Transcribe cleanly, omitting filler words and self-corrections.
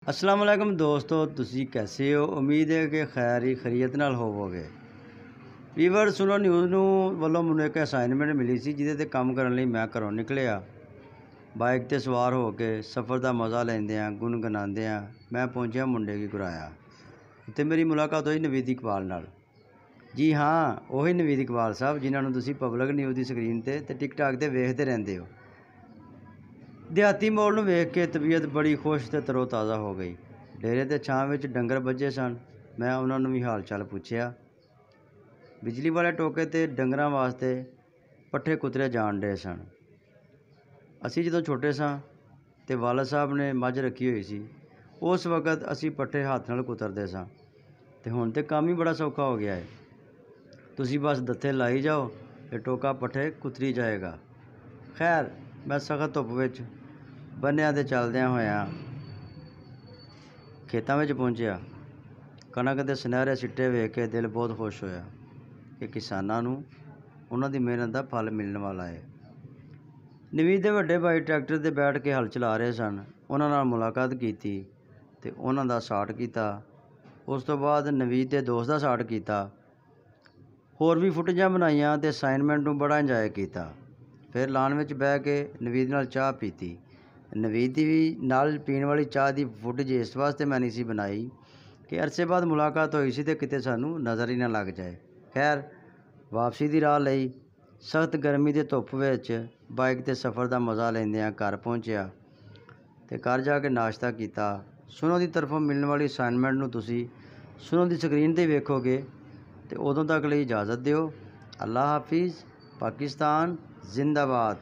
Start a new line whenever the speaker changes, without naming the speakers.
अस्सलाम वालेकुम दोस्तों, तुसी कैसे हो? उम्मीद है कि खैर ही खैरियत नाल होवोगे। ਵੀਵਰ ਸੁਣੋ, ਨਿਊਜ਼ ਨੂੰ ਵੱਲੋਂ ਮੈਨੂੰ ਇੱਕ ਅਸਾਈਨਮੈਂਟ ਮਿਲੀ ਸੀ ਜਿਹਦੇ ਤੇ ਕੰਮ ਕਰਨ ਲਈ ਮੈਂ ਘਰੋਂ ਨਿਕਲਿਆ। ਬਾਈਕ ਤੇ ਸਵਾਰ ਹੋ ਕੇ ਸਫ਼ਰ ਦਾ ਮਜ਼ਾ ਲੈਂਦਿਆਂ ਗੁਣਗੁਣਾਉਂਦਿਆਂ ਮੈਂ ਪਹੁੰਚਿਆ ਮੁੰਡੇ ਕੀ ਗੁਰਾਇਆ। ਉੱਥੇ ਮੇਰੀ ਮੁਲਾਕਾਤ ਹੋਈ ਨਵੀਦ ਇਕਬਾਲ ਨਾਲ। ਜੀ ਹਾਂ, ਉਹੀ ਨਵੀਦ ਇਕਬਾਲ ਸਾਹਿਬ ਜਿਨ੍ਹਾਂ ਨੂੰ ਤੁਸੀਂ ਪਬਲਿਕ ਨਿਊਜ਼ ਦੀ ਸਕਰੀਨ ਤੇ ਟਿਕਟਾਕ ਤੇ ਵੇਖਦੇ ਰਹਿੰਦੇ ਹੋ। ਦਿਹਾਤੀ ਮਾਹੌਲ ਨੂੰ ਵੇਖ ਕੇ ਤਬੀਅਤ ਬੜੀ ਖੁਸ਼ ਤੇ ਤਰੋ ਤਾਜ਼ਾ ਹੋ ਗਈ। ਡੇਰੇ ਤੇ ਛਾਂ ਵਿੱਚ ਡੰਗਰ ਬੱਝੇ ਸਨ। ਮੈਂ ਉਹਨਾਂ ਨੂੰ ਵੀ ਹਾਲ ਚਾਲ ਪੁੱਛਿਆ। ਬਿਜਲੀ ਵਾਲੇ ਟੋਕੇ ਤੇ ਡੰਗਰਾਂ ਵਾਸਤੇ ਪੱਠੇ ਕੁਤਰੇ ਜਾਣ ਡੇ ਸਨ। ਅਸੀਂ ਜਦੋਂ ਛੋਟੇ ਸਾਂ ਤੇ ਵਾਲਦ ਸਾਹਿਬ ਨੇ ਮੱਝ ਰੱਖੀ ਹੋਈ ਸੀ, ਉਸ ਵਕਤ ਅਸੀਂ ਪੱਠੇ ਹੱਥ ਨਾਲ ਕੁਤਰਦੇ ਸਾਂ ਤੇ ਹੁਣ ਤੇ ਕੰਮ ਹੀ ਬੜਾ ਸੌਖਾ ਹੋ ਗਿਆ ਹੈ। ਤੁਸੀਂ ਬਸ ਦੱਥੇ ਲਾਈ ਜਾਓ ਤੇ ਟੋਕਾ ਪੱਠੇ ਕੁਤਰੀ ਜਾਏਗਾ। ਖੈਰ, ਮੈਂ ਸਖਤ ਧੁੱਪ ਵਿੱਚ ਬੰਨਿਆਂ ਤੇ ਚੱਲਦਿਆਂ ਹੋਇਆਂ ਖੇਤਾਂ ਵਿੱਚ ਪਹੁੰਚਿਆ। ਕਣਕ ਦੇ ਸੁਨਹਿਰੇ ਸਿੱਟੇ ਵੇਖ ਕੇ ਦਿਲ ਬਹੁਤ ਖੁਸ਼ ਹੋਇਆ ਕਿ ਕਿਸਾਨਾਂ ਨੂੰ ਉਹਨਾਂ ਦੀ ਮਿਹਨਤ ਦਾ ਫਲ ਮਿਲਣ ਵਾਲਾ ਹੈ। ਨਵੀਦ ਦੇ ਵੱਡੇ ਭਾਈ ਟਰੈਕਟਰ 'ਤੇ ਬੈਠ ਕੇ ਹਲ ਚਲਾ ਰਹੇ ਸਨ। ਉਹਨਾਂ ਨਾਲ ਮੁਲਾਕਾਤ ਕੀਤੀ ਤੇ ਉਹਨਾਂ ਦਾ ਸਾਟ ਕੀਤਾ। ਉਸ ਤੋਂ ਬਾਅਦ ਨਵੀਦ ਦੇ ਦੋਸਤ ਦਾ ਸਾਟ ਕੀਤਾ। ਹੋਰ ਵੀ ਫੁਟੇਜਾਂ ਬਣਾਈਆਂ ਤੇ ਅਸਾਈਨਮੈਂਟ ਨੂੰ ਬੜਾ ਇੰਜੋਏ ਕੀਤਾ। ਫਿਰ ਲਾਨ ਵਿੱਚ ਬਹਿ ਕੇ ਨਵੀਦ ਨਾਲ ਚਾਹ ਪੀਤੀ। ਨਵੀਦ ਦੀ ਵੀ ਨਾਲ ਪੀਣ ਵਾਲੀ ਚਾਹ ਦੀ ਫੁਟੇਜ ਇਸ ਵਾਸਤੇ ਮੈਂ ਨਹੀਂ ਸੀ ਬਣਾਈ ਕਿ ਅਰਸੇ ਬਾਅਦ ਮੁਲਾਕਾਤ ਹੋਈ ਸੀ ਤੇ ਕਿਤੇ ਸਾਨੂੰ ਨਜ਼ਰ ਹੀ ਨਾ ਲੱਗ ਜਾਏ। ਖੈਰ, ਵਾਪਸੀ ਦੀ ਰਾਹ ਲਈ ਸਖਤ ਗਰਮੀ ਦੀ ਧੁੱਪ ਵਿੱਚ ਬਾਈਕ 'ਤੇ ਸਫ਼ਰ ਦਾ ਮਜ਼ਾ ਲੈਂਦਿਆਂ ਘਰ ਪਹੁੰਚਿਆ ਤੇ ਘਰ ਜਾ ਕੇ ਨਾਸ਼ਤਾ ਕੀਤਾ। ਸੁਣੋ ਦੀ ਤਰਫੋਂ ਮਿਲਣ ਵਾਲੀ ਅਸਾਈਨਮੈਂਟ ਨੂੰ ਤੁਸੀਂ ਸੁਣੋ ਦੀ ਸਕਰੀਨ 'ਤੇ ਵੇਖੋਗੇ ਤੇ ਉਦੋਂ ਤੱਕ ਲਈ ਇਜਾਜ਼ਤ ਦਿਓ। ਅੱਲਾ ਹਾਫਿਜ਼। ਪਾਕਿਸਤਾਨ ਜ਼ਿੰਦਾਬਾਦ।